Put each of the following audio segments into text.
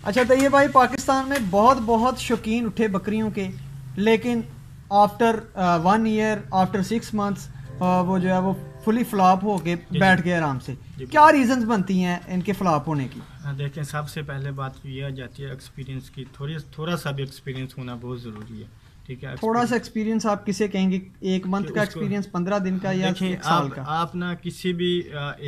अच्छा तो ये भाई पाकिस्तान में बहुत बहुत शौकीन उठे बकरियों के, लेकिन आफ्टर 1 ईयर, आफ्टर 6 मंथ्स वो जो है वो फुली फ्लॉप हो के जी जी बैठ गए आराम से। जी क्या बिल्कुल। रीजंस बनती हैं इनके फ्लॉप होने की? हाँ, देखें सबसे पहले बात तो ये आ जाती है एक्सपीरियंस की, थोड़ा सा भी एक्सपीरियंस होना बहुत ज़रूरी है। ठीक है, थोड़ा सा एक्सपीरियंस एक्सपीरियंस आप किसे कहेंगे? एक कि मंथ का उसको एक्सपीरियंस, 15 दिन का, या देखें, 1 साल का? आप ना किसी भी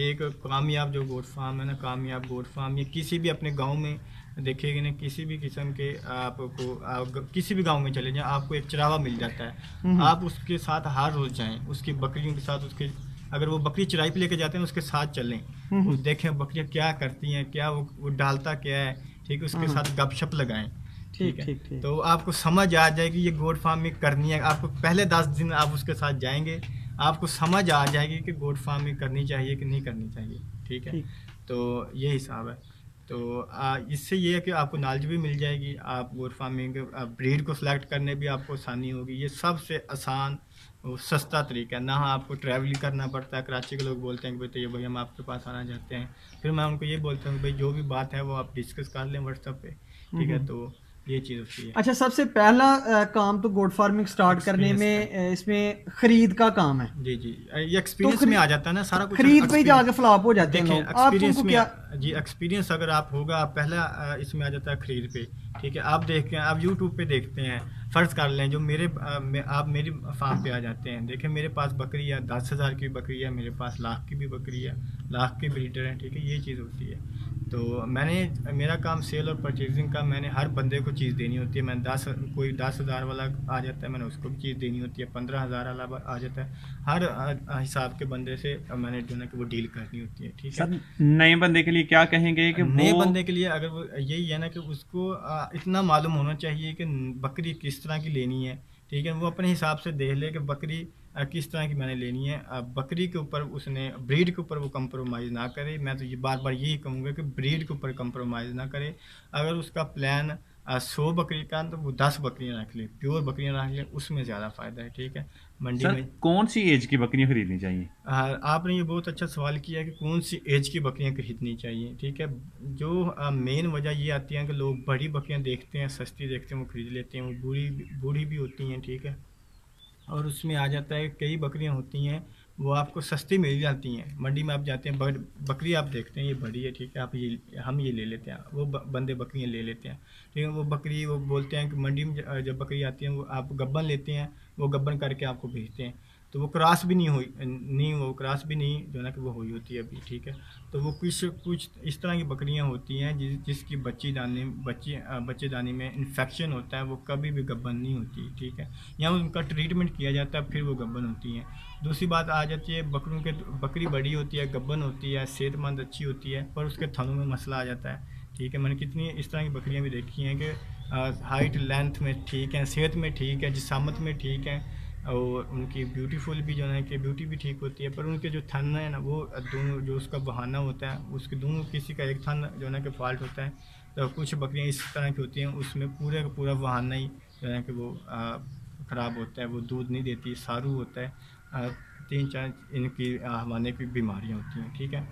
एक कामयाब जो गोट फार्म है ना, कामयाब गोट फार्म, या किसी भी अपने गांव में देखेंगे ना, किसी भी किस्म के आपको किसी भी गांव में चले जाएं, आपको एक चरावा मिल जाता है। हम्म आप उसके साथ हर रोज़ जाएं, उसकी बकरियों के साथ, उसके अगर वो बकरी चराई पे लेके जाते हैं उसके साथ चलें, वो हम्म। देखें बकरियां क्या करती हैं, क्या वो डालता क्या है। ठीक है, उसके हाँ, साथ गपशप लगाएं। ठीक ठीक है, ठीक ठीक। तो आपको समझ आ जाएगी ये गोट फार्मिंग करनी है। आपको पहले 10 दिन आप उसके साथ जाएंगे, आपको समझ आ जाएगी कि गोट फार्मिंग करनी चाहिए कि नहीं करनी चाहिए। ठीक है, ठीक। तो ये हिसाब है। तो इससे ये है कि आपको नॉलेज भी मिल जाएगी, आप गोट फार्मिंग ब्रीड को सिलेक्ट करने भी आपको आसानी होगी। ये सबसे आसान और सस्ता तरीका है, ना आपको ट्रैवलिंग करना पड़ता है। कराची के लोग बोलते हैं कि भाई तो ये भाई हम आपके पास आना चाहते हैं, फिर मैं उनको ये बोलता हूँ भाई जो भी बात है वो आप डिस्कस कर लें व्हाट्सएप पे। ठीक है, हम्म। तो ये चीज़ होती है। अच्छा, सबसे पहला काम तो गोट फार्मिंग स्टार्ट करने एक्सपीरियंस का, में इसमें खरीद का काम है। जी जी, ये तो एक्सपीरियंस में आ जाता है ना सारा कुछ। खरीद पे ही जाके एक्सपीरियंस, फ्लॉप हो जाते हैं देखें लोग, आप एक्सपीरियंस उनको में, क्या? जी एक्सपीरियंस अगर आप होगा पहला इसमें आ जाता है खरीद पे। ठीक है, आप देखते हैं, आप यूट्यूब पे देखते हैं, फ़र्ज़ कर लें जो आप मेरी फार्म पे आ जाते हैं, देखें मेरे पास बकरी है 10,000 की बकरी है, मेरे पास लाख की भी बकरी है, लाख के ब्रीडर हैं। ठीक है, ये चीज़ होती है। तो मेरा काम सेल और परचेजिंग का, मैंने हर बंदे को चीज़ देनी होती है। कोई 10,000 वाला आ जाता है, मैंने उसको भी चीज़ देनी होती है। 15,000 वाला आ जाता है, हर हिसाब के बंदे से मैंने जो है कि वो डील करनी होती है। ठीक है, सर, नए बंदे के लिए क्या कहेंगे कि वो? नए बंदे के लिए अगर वो यही है ना कि उसको इतना मालूम होना चाहिए कि बकरी किस तरह की लेनी है। ठीक है, वो अपने हिसाब से देख ले कि बकरी किस तरह की मैंने लेनी है। बकरी के ऊपर उसने ब्रीड के ऊपर वो कंप्रोमाइज़ ना करे। मैं तो ये बार बार यही कहूँगा कि ब्रीड के ऊपर कंप्रोमाइज़ ना करे। अगर उसका प्लान 100 बकरी का, तो वो 10 बकरियाँ रख ले, प्योर बकरियाँ रख ले, उसमें ज़्यादा फ़ायदा है। ठीक है, मंडी सर, में कौन सी एज की बकरियां खरीदनी चाहिए? आपने ये बहुत अच्छा सवाल किया है कि कौन सी एज की बकरियां खरीदनी चाहिए। ठीक है, जो मेन वजह ये आती है कि लोग बड़ी बकरियां देखते हैं, सस्ती देखते हैं, वो खरीद लेते हैं, वो बूढ़ी बूढ़ी भी होती हैं। ठीक है, और उसमें आ जाता है कई बकरियां होती हैं वो आपको सस्ती मिल जाती हैं। मंडी में आप जाते हैं, बकरी आप देखते हैं ये बड़ी है, ठीक है, आप ये हम ये ले लेते हैं, वो बंदे बकरियां ले लेते हैं। ठीक है, वो बकरी वो बोलते हैं कि मंडी में जब बकरी आती है वो आप गब्बन लेते हैं, वो गब्बन करके आपको भेजते हैं। तो वो क्रॉस भी नहीं वो क्रॉस भी नहीं जो है ना कि वो हुई होती है अभी। ठीक है, तो वो कुछ इस तरह की बकरियां होती हैं जिसकी बच्चेदानी में इन्फेक्शन होता है, वो कभी भी गब्बन नहीं होती। ठीक है, या उनका ट्रीटमेंट किया जाता है फिर वो गब्बन होती हैं। दूसरी बात आ जाती है बकरी बड़ी होती है, गब्बन होती है, सेहतमंद अच्छी होती है, पर उसके थनों में मसला आ जाता है। ठीक है, मैंने कितनी इस तरह की बकरियां भी देखी हैं कि हाइट लेंथ में ठीक है, सेहत में ठीक है, जिसामत में ठीक है, और उनकी ब्यूटीफुल भी जो है कि ब्यूटी भी ठीक होती है, पर उनके जो थन है ना वो दोनों जो उसका बहाना होता है, उसके दोनों किसी का एक थन जो है ना कि फॉल्ट होता है। तो कुछ बकरियां इस तरह की होती हैं उसमें पूरे का पूरा बहाना ही जो है कि वो ख़राब होता है, वो दूध नहीं देती, सारू होता है। 3-4 इनकी हवाने की बीमारियाँ होती हैं। ठीक है,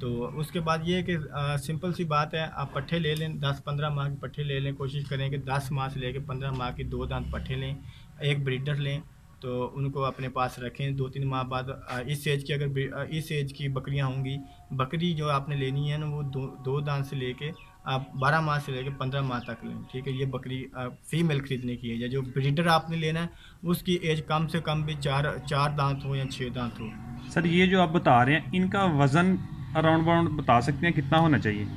तो उसके बाद ये है कि सिंपल सी बात है, आप पट्ठे ले लें, 10-15 माह के पट्ठे ले लें, कोशिश करें कि 10 माह से लेकर 15 माह की 2 दांत पट्ठे लें, एक ब्रीडर लें, तो उनको अपने पास रखें। 2-3 माह बाद इस एज की इस एज की बकरियां होंगी, बकरी जो आपने लेनी है ना वो दो दांत से लेके आप 12 माह से लेकर 15 माह तक लें। ठीक है, ये बकरी फीमेल खरीदने की एज है। जो ब्रीडर आपने लेना है उसकी एज कम से कम भी चार दांत हो या 6 दांत हो। सर, ये जो आप बता रहे हैं इनका वजन अराउंड अबाउंड बता सकते हैं कितना होना चाहिए?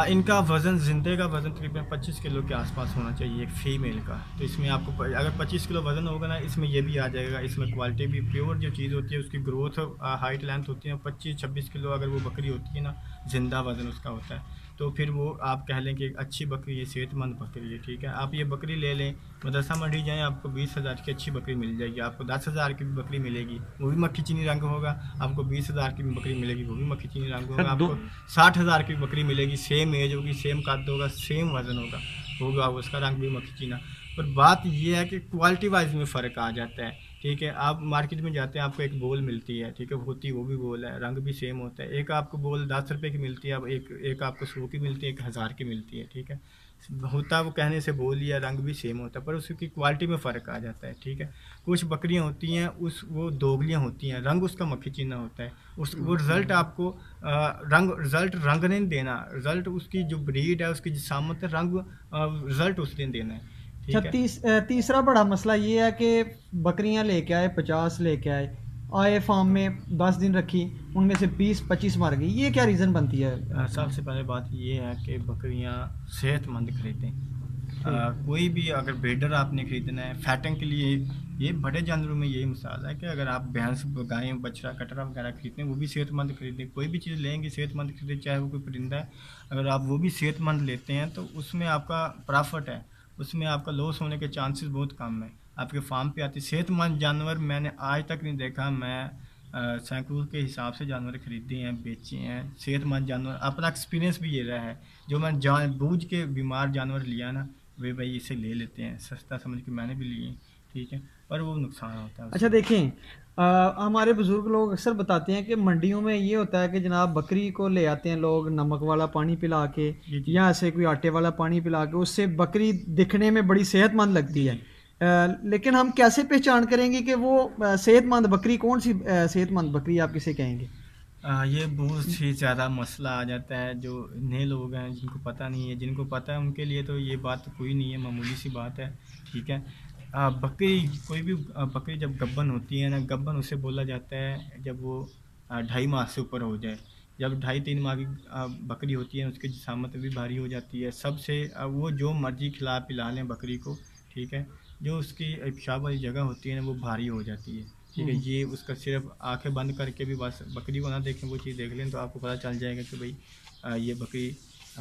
इनका वज़न, ज़िंदे का वज़न तकरीबन 25 किलो के आसपास होना चाहिए एक फ़ीमेल का। तो इसमें आपको अगर 25 किलो वज़न होगा ना, इसमें ये भी आ जाएगा, इसमें क्वालिटी भी प्योर जो चीज़ होती है, उसकी ग्रोथ हाइट लेंथ होती है। 25-26 किलो अगर वो बकरी होती है ना, ज़िंदा वज़न उसका होता है, तो फिर वो आप कह लें कि एक अच्छी बकरी है, सेहतमंद बकरी है। ठीक है, आप ये बकरी ले लें, मदरसा मंडी जाएँ, आपको 20,000 की अच्छी बकरी मिल जाएगी, आपको 10,000 की भी बकरी मिलेगी, वो भी मक्खी चीनी रंग होगा। आपको 20,000 की भी बकरी मिलेगी, वो भी मक्खी चीनी रंग सर होगा। दो। आपको 60,000 की बकरी मिलेगी, सेम एज होगी, सेम कद होगा, सेम वज़न होगा उसका रंग भी मक्खी चीना। पर बात यह है कि क्वालिटी वाइज में फ़र्क आ जाता है। ठीक है। आप मार्केट में जाते हैं, आपको एक बॉल मिलती है, ठीक है, होती वो भी बॉल है, रंग भी सेम होता है। एक आपको बॉल 10 रुपए की मिलती है, अब एक आपको 100 की मिलती है, 1,000 की मिलती है, ठीक है। होता वो कहने से बॉल या रंग भी सेम होता है, पर उसकी क्वालिटी में फ़र्क आ जाता है, ठीक है। कुछ बकरियां होती हैं उस वो दोगलियां होती हैं, रंग उसका मक्खी चीना होता है, उस वो रिज़ल्ट आपको रंग नहीं देना, रिज़ल्ट उसकी जो ब्रीड है, उसकी जिसामत है, रंग रिज़ल्ट उस दिन देना है, अच्छा, ठीक है। तीसरा बड़ा मसला ये है कि बकरियां लेके आए, 50 लेके आए फार्म में, 10 दिन रखी, उनमें से 20-25 मर गई। ये क्या रीज़न बनती है? सबसे पहले बात ये है कि बकरियां सेहतमंद खरीदें। कोई भी अगर ब्रीडर आपने खरीदना है फैटिंग के लिए, ये बड़े जानवरों में यही मिसाल है कि अगर आप भैंस, गाय, बछड़ा, कटरा वगैरह खरीदते हैं, वो भी सेहतमंद खरीदें। कोई भी चीज़ लेंगे सेहतमंद खरीदें, चाहे वो कोई परिंदा है, अगर आप वो भी सेहतमंद लेते हैं तो उसमें आपका प्रॉफिट है, उसमें आपका लॉस होने के चांसेस बहुत कम है। आपके फार्म पे आती सेहतमंद जानवर मैंने आज तक नहीं देखा। मैं सैकड़ों के हिसाब से जानवर खरीदे हैं, बेचे हैं, सेहतमंद जानवर। अपना एक्सपीरियंस भी ये रहा है, जो मैं जान बूझ के बीमार जानवर लिया ना, वे भाई इसे ले लेते हैं, सस्ता समझ के मैंने भी लिए, ठीक है, पर वो नुकसान होता है अच्छा उससे। देखें, हमारे बुजुर्ग लोग अक्सर बताते हैं कि मंडियों में ये होता है कि जनाब बकरी को ले आते हैं लोग नमक वाला पानी पिला के, जी जी या ऐसे कोई आटे वाला पानी पिला के, उससे बकरी दिखने में बड़ी सेहतमंद लगती जी है। जी। लेकिन हम कैसे पहचान करेंगे कि वो सेहतमंद बकरी कौन सी सेहतमंद बकरी आप किसे कहेंगे? ये बहुत ही ज़्यादा मसला आ जाता है, जो नए लोग हैं जिनको पता नहीं है, जिनको पता है उनके लिए तो ये बात कोई नहीं है, मामूली सी बात है, ठीक है। बकरी, कोई भी बकरी जब गब्बन होती है ना, गब्बन उसे बोला जाता है जब वो 2.5 माह से ऊपर हो जाए। जब 2.5-3 माह की बकरी होती है, उसकी जिसामत भी भारी हो जाती है सबसे। वो जो मर्जी खिला पिला लें बकरी को, ठीक है, जो उसकी पेशाब वाली जगह होती है ना, वो भारी हो जाती है, ठीक है। ये उसका सिर्फ आंखें बंद करके भी बस बकरी को ना देखें, वो चीज़ देख लें तो आपको पता चल जाएगा कि भाई ये बकरी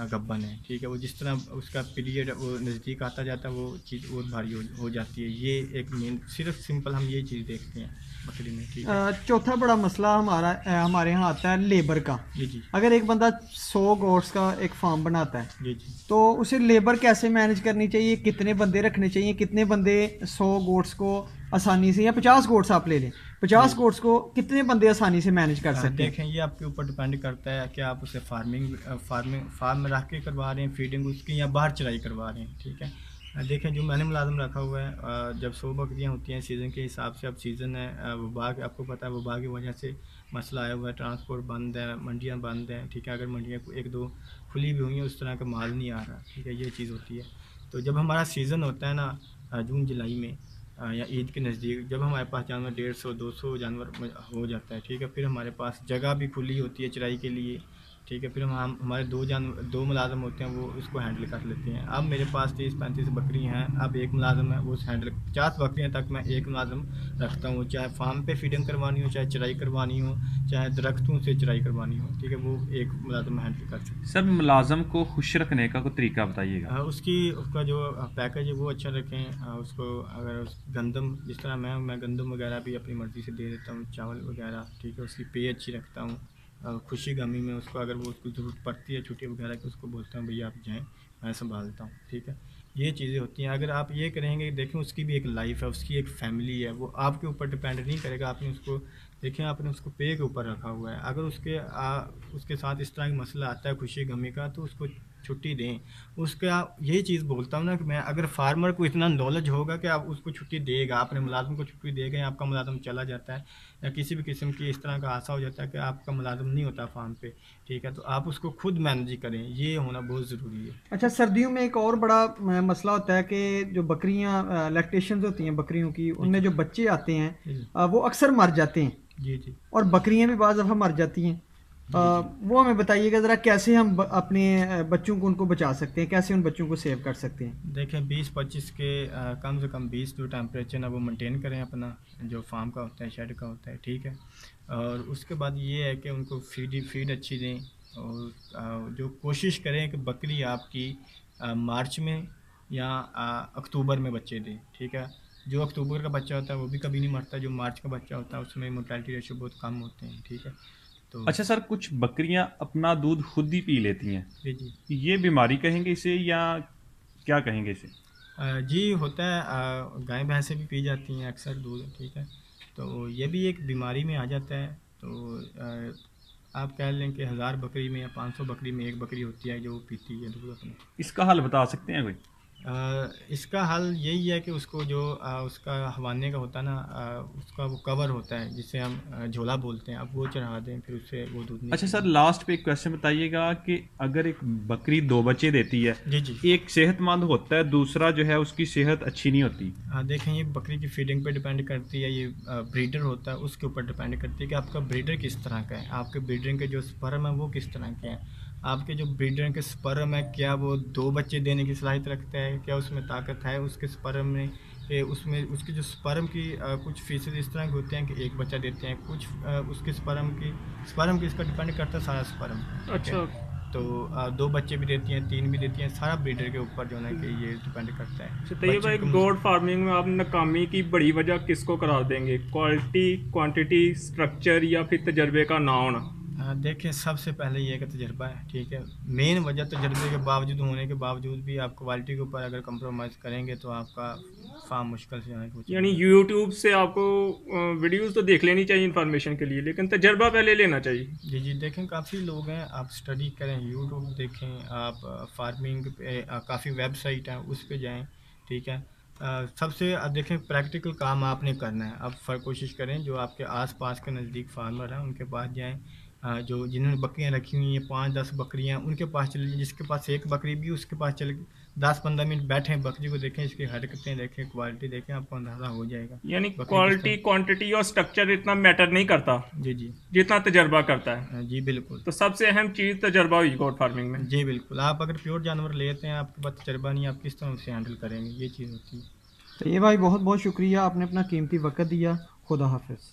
गब्बन है, ठीक है। वो जिस तरह उसका पीरियड वो नज़दीक आता जाता है, वो चीज़ और भारी हो जाती है। ये एक मेन, सिर्फ सिंपल हम ये चीज़ देखते हैं बकरी में, ठीक है। चौथा बड़ा मसला हमारे यहाँ आता है लेबर का। जी जी अगर एक बंदा 100 गोट्स का एक फार्म बनाता है, जी जी। तो उसे लेबर कैसे मैनेज करनी चाहिए? कितने बंदे रखने चाहिए? कितने बंदे 100 गोट्स को आसानी से, या 50 गोट्स आप ले लें, 50 जी। गोट्स को कितने बंदे आसानी से मैनेज कर सकते हैं? देखें, ये आपके ऊपर डिपेंड करता है कि आप उसे फार्म में रख के करवा रहे हैं फीडिंग उसकी, या बाहर चराई करवा रहे हैं, ठीक है। देखें, जो मैंने मुलाजिम रखा हुआ है, जब 100 बकरियाँ होती हैं सीज़न के हिसाब से, अब सीज़न है, वबा के, आपको पता है वबा की वजह से मसला आया हुआ है, ट्रांसपोर्ट बंद है, मंडियाँ बंद हैं, ठीक है। अगर मंडियाँ एक दो खुली भी हुई हैं, उस तरह का माल नहीं आ रहा, ठीक है, ये चीज़ होती है। तो जब हमारा सीज़न होता है ना, जून जुलाई में, या ईद के नज़दीक, जब हमारे पास जानवर 150-200 जानवर हो जाता है, ठीक है, फिर हमारे पास जगह भी खुली होती है चराई के लिए, ठीक है। फिर हमारे दो मुलाजम होते हैं, वो उसको हैंडल कर लेते हैं। अब मेरे पास 30-35 बकरी हैं, अब एक मुलाजम है वो हैंडल, 50 बकरियां तक मैं एक मुलाजम रखता हूँ, चाहे फार्म पे फीडिंग करवानी हो, चाहे चराई करवानी हो, चाहे दरख्तों से चराई करवानी हो, ठीक है, वो एक मुलाजम हैंडल कर सकते हैं। सर मुलाजम को खुश रखने का कोई तरीका बताइएगा। उसका जो पैकेज है वो अच्छा रखें। उसको अगर गंदम, जिस तरह मैं गंदम वगैरह भी अपनी मर्ज़ी से दे देता हूँ, चावल वगैरह, ठीक है, उसकी पे अच्छी रखता हूँ। खुशी गमी में उसको, अगर वो उसको ज़रूरत पड़ती है छुट्टी वगैरह की, उसको बोलता हूँ भैया आप जाएँ, मैं संभालता हूँ, ठीक है। ये चीज़ें होती हैं। अगर आप ये करेंगे, देखें उसकी भी एक लाइफ है, उसकी एक फैमिली है, वो आपके ऊपर डिपेंड नहीं करेगा। आपने उसको, देखें, आपने उसको पे के ऊपर रखा हुआ है, अगर उसके साथ इस तरह का मसला आता है खुशी गमी का, तो उसको छुट्टी दें। उसका यही चीज़ बोलता हूँ ना कि मैं, अगर फार्मर को इतना नॉलेज होगा कि आप उसको छुट्टी देगा, अपने मुलाजिम को छुट्टी देगा, या आपका मुलाजिम चला जाता है, या किसी भी किस्म की इस तरह का हादसा हो जाता है कि आपका मुलाजिम नहीं होता फार्म पे, ठीक है, तो आप उसको खुद मैनेज करें, ये होना बहुत ज़रूरी है। अच्छा, सर्दियों में एक और बड़ा मसला होता है कि जो बकरियां लैक्टेशंस होती हैं बकरियों की, जी उनमें जी जो बच्चे आते हैं जी वो अक्सर मर जाते हैं, जी जी और बकरियां भी बाज़ दफ़ा मर जाती हैं। जी जी। वो हमें बताइएगा ज़रा, कैसे हम अपने बच्चों को उनको बचा सकते हैं, कैसे उन बच्चों को सेव कर सकते हैं? देखें, 20-25 के कम से कम 20 जो टेम्परेचर ना वो मेंटेन करें अपना, जो फार्म का होता है, शेड का होता है, ठीक है। और उसके बाद ये है कि उनको फीड अच्छी दें, और जो कोशिश करें कि बकरी आपकी मार्च में या अक्टूबर में बच्चे दें, ठीक है। जो अक्टूबर का बच्चा होता है वो भी कभी नहीं मरता, जो मार्च का बच्चा होता है उसमें मोर्टेलिटी रेशो बहुत कम होते हैं, ठीक है। तो अच्छा सर, कुछ बकरियां अपना दूध खुद ही पी लेती हैं, जी जी। ये बीमारी कहेंगे इसे या क्या कहेंगे इसे? जी होता है, गाय भैंसें भी पी जाती हैं अक्सर दूध, ठीक है। तो ये भी एक बीमारी में आ जाता है। तो आप कह लें कि 1000 बकरी में या 500 बकरी में एक बकरी होती है जो पीती है दूध अपने। इसका हल बता सकते हैं कोई? इसका हल यही है कि उसको जो उसका हवाने का होता है ना, उसका वो कवर होता है जिसे हम झोला बोलते हैं, आप वो चढ़ा दें, फिर उससे वो दूध अच्छा निकलेगा। सर, लास्ट पे एक क्वेश्चन बताइएगा कि अगर एक बकरी 2 बच्चे देती है, जी जी। एक सेहतमंद होता है, दूसरा जो है उसकी सेहत अच्छी नहीं होती, देखें, ये बकरी की फीडिंग पे डिपेंड करती है, ये ब्रीडर होता है उसके ऊपर डिपेंड करती है कि आपका ब्रीडर किस तरह का है, आपके ब्रीडर के जो स्पर्म है वो किस तरह के हैं, आपके जो ब्रीडर के स्पर्म है क्या वो 2 बच्चे देने की सलाहियत रखता है, क्या उसमें ताकत है उसके स्पर्म में, कि उसमें उसके जो स्पर्म की कुछ फीसद इस तरह के होते हैं कि एक बच्चा देते हैं, कुछ उसके स्पर्म की इसका डिपेंड करता है सारा स्पर्म। अच्छा। तो 2 बच्चे भी देती हैं, 3 भी देती हैं, सारा ब्रीडर के ऊपर जो है कि ये डिपेंड करता है। अच्छा, तो ये भाई गोट फार्मिंग में आप नाकामी की बड़ी वजह किसको करार देंगे? क्वालिटी, क्वांटिटी, स्ट्रक्चर या फिर तजर्बे का ना होना? देखिए, सबसे पहले ये है कि तजर्बा है, ठीक है। मेन वजह तजर्बे के बावजूद होने के बावजूद भी आप क्वालिटी के ऊपर अगर कंप्रोमाइज़ करेंगे तो आपका फार्म मुश्किल से है कुछ। यानी यूट्यूब से आपको वीडियोस तो देख लेनी चाहिए इन्फॉर्मेशन के लिए, लेकिन तजर्बा पहले लेना चाहिए। जी जी, देखें काफ़ी लोग हैं, आप स्टडी करें, यूट्यूब देखें, आप फार्मिंग पे काफ़ी वेबसाइट हैं उस पे जाएं, ठीक है। सबसे देखें प्रैक्टिकल काम आपने करना है, आप कोशिश करें जो आपके आसपास के नज़दीक फार्मर हैं उनके पास जाएं, जो जिन्होंने बकरियां रखी हुई हैं 5-10 बकरियां उनके पास चले जाएं, जिसके पास एक बकरी भी उसके पास चले 10-15 मिनट बैठें, बकरी को देखें, इसकी हरकतें देखें, क्वालिटी देखें, आपको अंदाज़ा हो जाएगा यानी बकरी किस क्वालिटी, क्वांटिटी और स्ट्रक्चर इतना मैटर नहीं करता जी जी। जितना तजर्बा करता है। जी बिल्कुल। तो सबसे अहम चीज़ तजर्बा हुई गोट फार्मिंग में। जी बिल्कुल, आप अगर प्योर जानवर लेते हैं, आपके पास तजर्बा नहीं, आप किस तरह उसे हैंडल करेंगे, ये चीज़ होती है। तो ये भाई बहुत बहुत शुक्रिया, आपने अपना कीमती वक्त दिया। खुदा हाफिज़।